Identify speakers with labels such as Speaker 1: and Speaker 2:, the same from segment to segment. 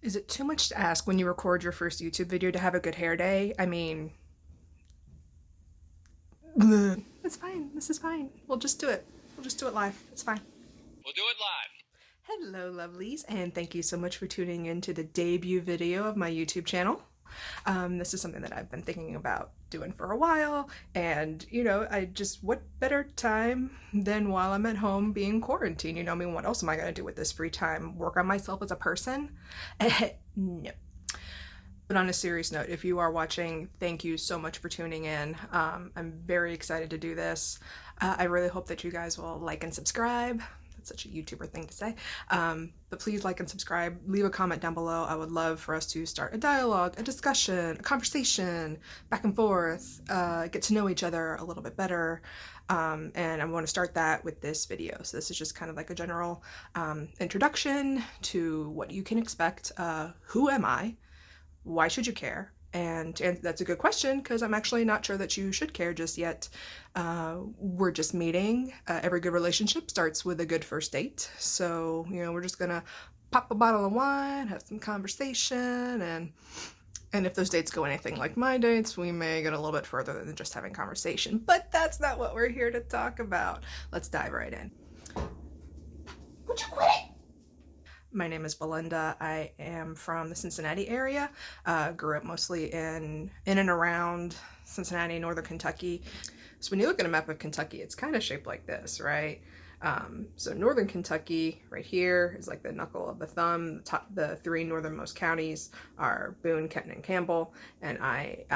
Speaker 1: Is it too much to ask when you record your first YouTube video to have a good hair day? I mean, it's fine. This is fine. We'll just do it. We'll just do it live. It's fine.
Speaker 2: We'll do it live.
Speaker 1: Hello, lovelies, and thank you so much for tuning in to the debut video of my YouTube channel. This is something that I've been thinking about doing for a while, and what better time than while I'm at home being quarantined? You know, I mean, what else am I gonna do with this free time? Work on myself as a person? No. But on a serious note, if you are watching, thank you so much for tuning in. I'm very excited to do this. I really hope that you guys will like and subscribe. That's such a YouTuber thing to say. But please like and subscribe. Leave a comment down below. I would love for us to start a dialogue, a discussion, a conversation, back and forth, get to know each other a little bit better. And I want to start that with this video. So this is just kind of like a general introduction to what you can expect. Who am I? Why should you care? And that's a good question, because I'm actually not sure that you should care just yet. We're just meeting. Every good relationship starts with a good first date. So, we're just gonna pop a bottle of wine, have some conversation, and if those dates go anything like my dates, we may get a little bit further than just having conversation. But that's not what we're here to talk about. Let's dive right in. Would you quit it? My name is Belinda. I am from the Cincinnati area. Grew up mostly in and around Cincinnati, northern Kentucky. So when you look at a map of Kentucky, it's kind of shaped like this, right? So northern Kentucky, right here, is like the knuckle of the thumb. The three northernmost counties are Boone, Kenton, and Campbell. And I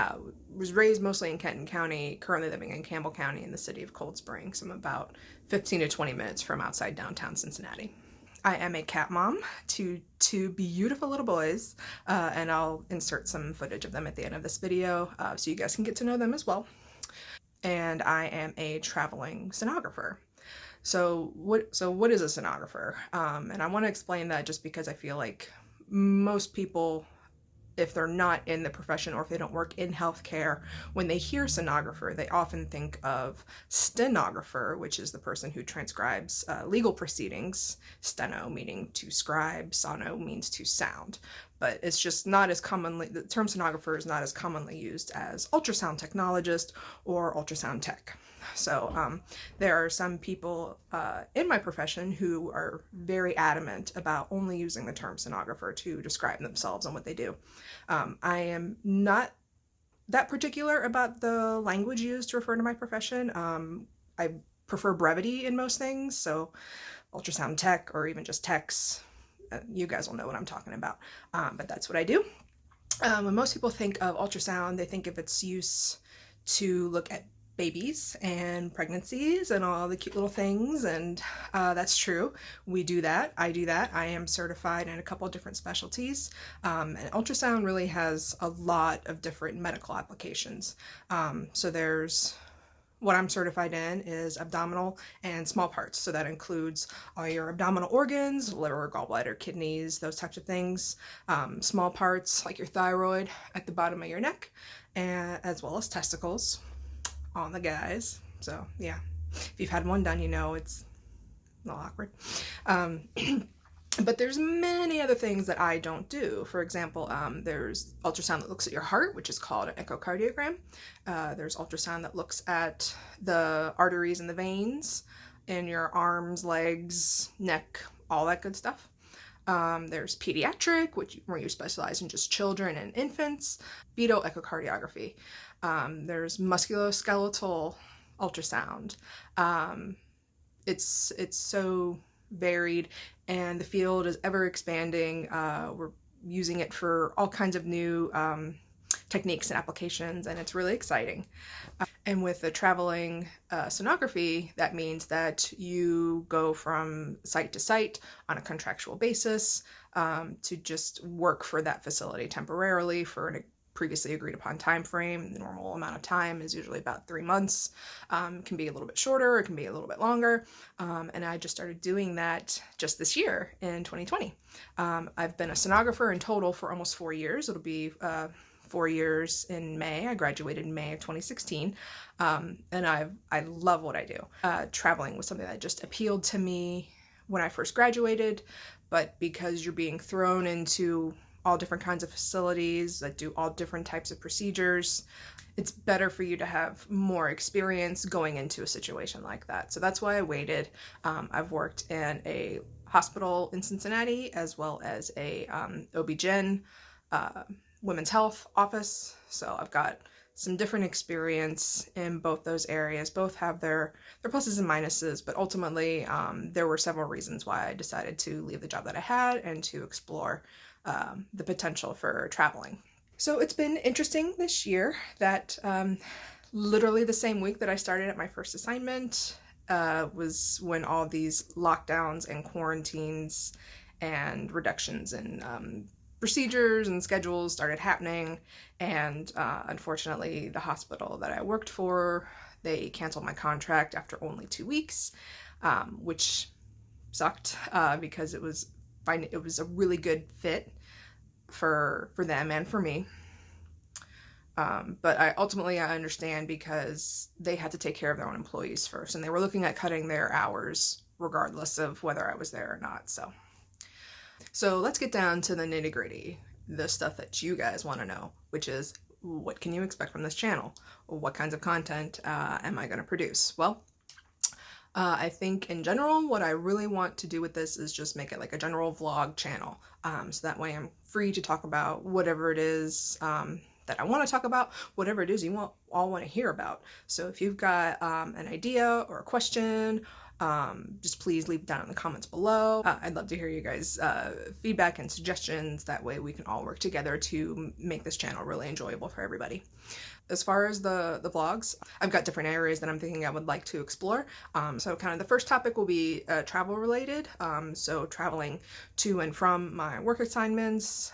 Speaker 1: was raised mostly in Kenton County, currently living in Campbell County in the city of Cold Spring. So I'm about 15 to 20 minutes from outside downtown Cincinnati. I am a cat mom to two beautiful little boys, and I'll insert some footage of them at the end of this video so you guys can get to know them as well. And I am a traveling stenographer. So what is a stenographer? And I want to explain that just because I feel like most people, if they're not in the profession or if they don't work in healthcare, when they hear stenographer, they often think of stenographer, which is the person who transcribes legal proceedings. Steno meaning to scribe, sono means to sound. But it's just not as commonly, the term stenographer is not as commonly used as ultrasound technologist or ultrasound tech. So there are some people in my profession who are very adamant about only using the term stenographer to describe themselves and what they do. I am not that particular about the language used to refer to my profession. I prefer brevity in most things, so ultrasound tech or even just techs, you guys will know what I'm talking about, but that's what I do. When most people think of ultrasound, they think of its use to look at babies and pregnancies and all the cute little things, and that's true. We do that. I do that. I am certified in a couple of different specialties, and ultrasound really has a lot of different medical applications. So there's what I'm certified in is abdominal and small parts. So that includes all your abdominal organs, liver, gallbladder, kidneys, those types of things. Small parts like your thyroid at the bottom of your neck, and as well as testicles on the guys. So yeah, if you've had one done, you know it's a little awkward. But there's many other things that I don't do. For example, there's ultrasound that looks at your heart, which is called an echocardiogram. There's ultrasound that looks at the arteries and the veins in your arms, legs, neck, all that good stuff. There's pediatric, where you specialize in just children and infants. Fetal echocardiography. There's musculoskeletal ultrasound. It's so varied, and the field is ever expanding. We're using it for all kinds of new techniques and applications, and it's really exciting. And with the traveling sonography, that means that you go from site to site on a contractual basis to just work for that facility temporarily for a previously agreed upon time frame. The normal amount of time is usually about 3 months. It can be a little bit shorter, it can be a little bit longer. And I just started doing that just this year in 2020. I've been a sonographer in total for almost 4 years. It'll be 4 years in May. I graduated in May of 2016. And I love what I do. Traveling was something that just appealed to me when I first graduated, but because you're being thrown into all different kinds of facilities that do all different types of procedures. It's better for you to have more experience going into a situation like that. So that's why I waited. I've worked in a hospital in Cincinnati as well as a OB-GYN, women's health office. So I've got some different experience in both those areas. Both have their pluses and minuses, but ultimately there were several reasons why I decided to leave the job that I had and to explore the potential for traveling. So it's been interesting this year that literally the same week that I started at my first assignment was when all these lockdowns and quarantines and reductions in procedures and schedules started happening. And unfortunately, the hospital that I worked for, they canceled my contract after only 2 weeks, which sucked because it was a really good fit for them and for me. But I understand because they had to take care of their own employees first, and they were looking at cutting their hours regardless of whether I was there or not. So let's get down to the nitty-gritty, the stuff that you guys want to know, which is, what can you expect from this channel? What kinds of content am I going to produce? Well, I think in general, what I really want to do with this is just make it like a general vlog channel. So that way I'm free to talk about whatever it is that I want to talk about, whatever it is you all want to hear about. So if you've got an idea or a question, just please leave it down in the comments below. I'd love to hear you guys' feedback and suggestions. That way we can all work together to make this channel really enjoyable for everybody. As far as the vlogs, I've got different areas that I'm thinking I would like to explore. So kind of the first topic will be travel related. So traveling to and from my work assignments,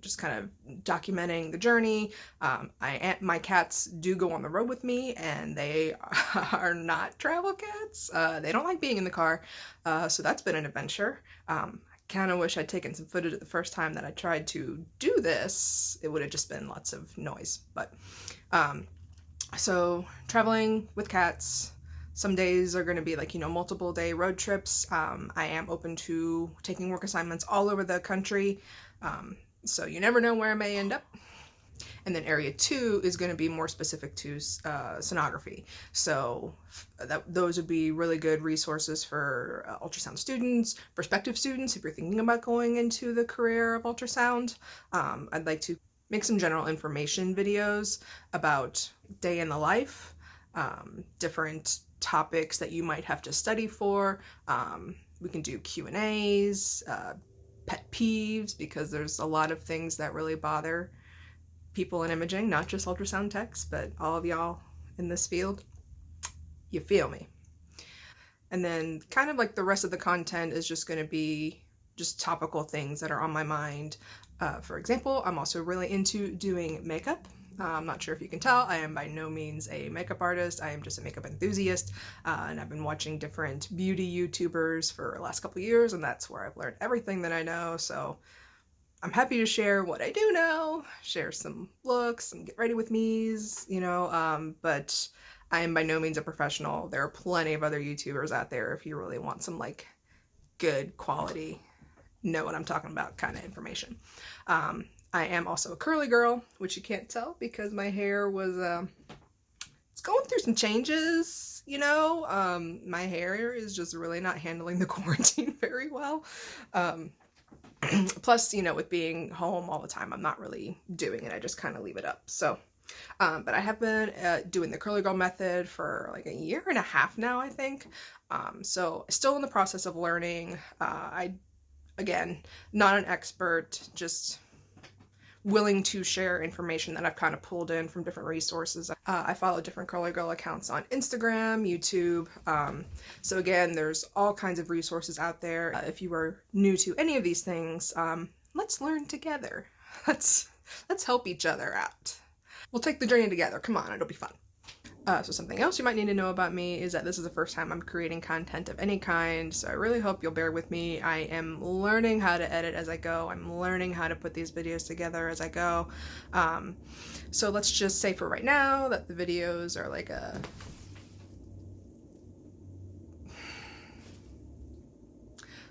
Speaker 1: just kind of documenting the journey. My cats do go on the road with me, and they are not travel cats. They don't like being in the car, so that's been an adventure. Kind of wish I'd taken some footage the first time that I tried to do this. It would have just been lots of noise. But so traveling with cats, some days are going to be like, multiple day road trips. I am open to taking work assignments all over the country. So you never know where I may end up. And then area 2 is going to be more specific to sonography. So those would be really good resources for ultrasound students, prospective students, if you're thinking about going into the career of ultrasound. I'd like to make some general information videos about day in the life, different topics that you might have to study for. We can do Q&As, pet peeves, because there's a lot of things that really bother people in imaging, not just ultrasound techs, but all of y'all in this field. You feel me? And then kind of like the rest of the content is just going to be just topical things that are on my mind. For example, I'm also really into doing makeup. I'm not sure if you can tell, I am by no means a makeup artist. I am just a makeup enthusiast, and I've been watching different beauty YouTubers for the last couple years, and that's where I've learned everything that I know. So I'm happy to share what I do know, share some looks, some get ready with me's, but I am by no means a professional. There are plenty of other YouTubers out there if you really want some like good quality, know what I'm talking about kind of information. I am also a curly girl, which you can't tell because my hair was, it's going through some changes, my hair is just really not handling the quarantine very well. Plus, with being home all the time, I'm not really doing it. I just kind of leave it up. So, but I have been doing the curly girl method for like 1.5 years now, I think. So still in the process of learning. Again, not an expert, just willing to share information that I've kind of pulled in from different resources. I follow different curly girl accounts on Instagram, YouTube. So again, there's all kinds of resources out there. If you are new to any of these things, let's learn together. Let's help each other out. We'll take the journey together. Come on, it'll be fun. So something else you might need to know about me is that this is the first time I'm creating content of any kind, so I really hope you'll bear with me. I am learning how to edit as I go. I'm learning how to put these videos together as I go. So let's just say for right now that the videos are like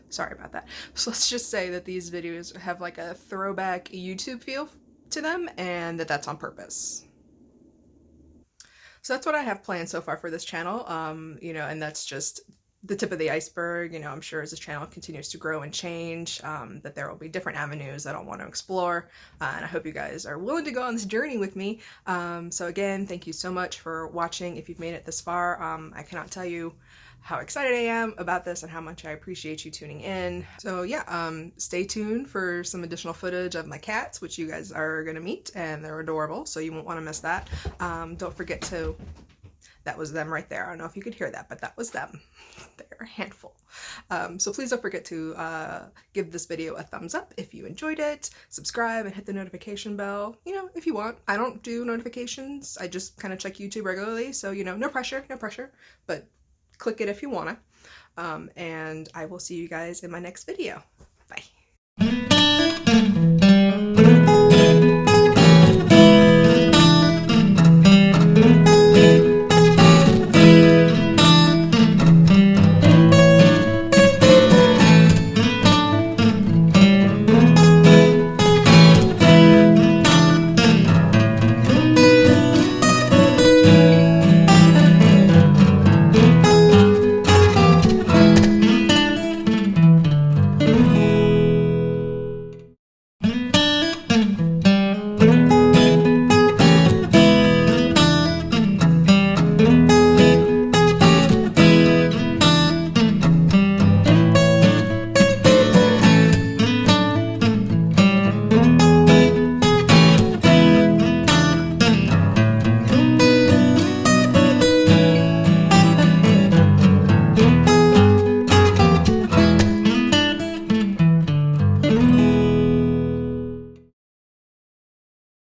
Speaker 1: Sorry about that. So let's just say that these videos have like a throwback YouTube feel to them, and that that's on purpose. So that's what I have planned so far for this channel, you know, and that's just the tip of the iceberg. You know, I'm sure as this channel continues to grow and change, that there will be different avenues that I'll want to explore, and I hope you guys are willing to go on this journey with me. So again, thank you so much for watching. If you've made it this far, I cannot tell you how excited I am about this and how much I appreciate you tuning in. So yeah, stay tuned for some additional footage of my cats, which you guys are gonna meet, and they're adorable, so you won't want to miss that. Don't forget to, that was them right there. I don't know if you could hear that, but that was them. They're a handful. So please don't forget to give this video a thumbs up if you enjoyed it, subscribe, and hit the notification bell, you know, if you want. I don't do notifications. I just kind of check YouTube regularly, so, you know, no pressure, but click it if you wanna. And I will see you guys in my next video.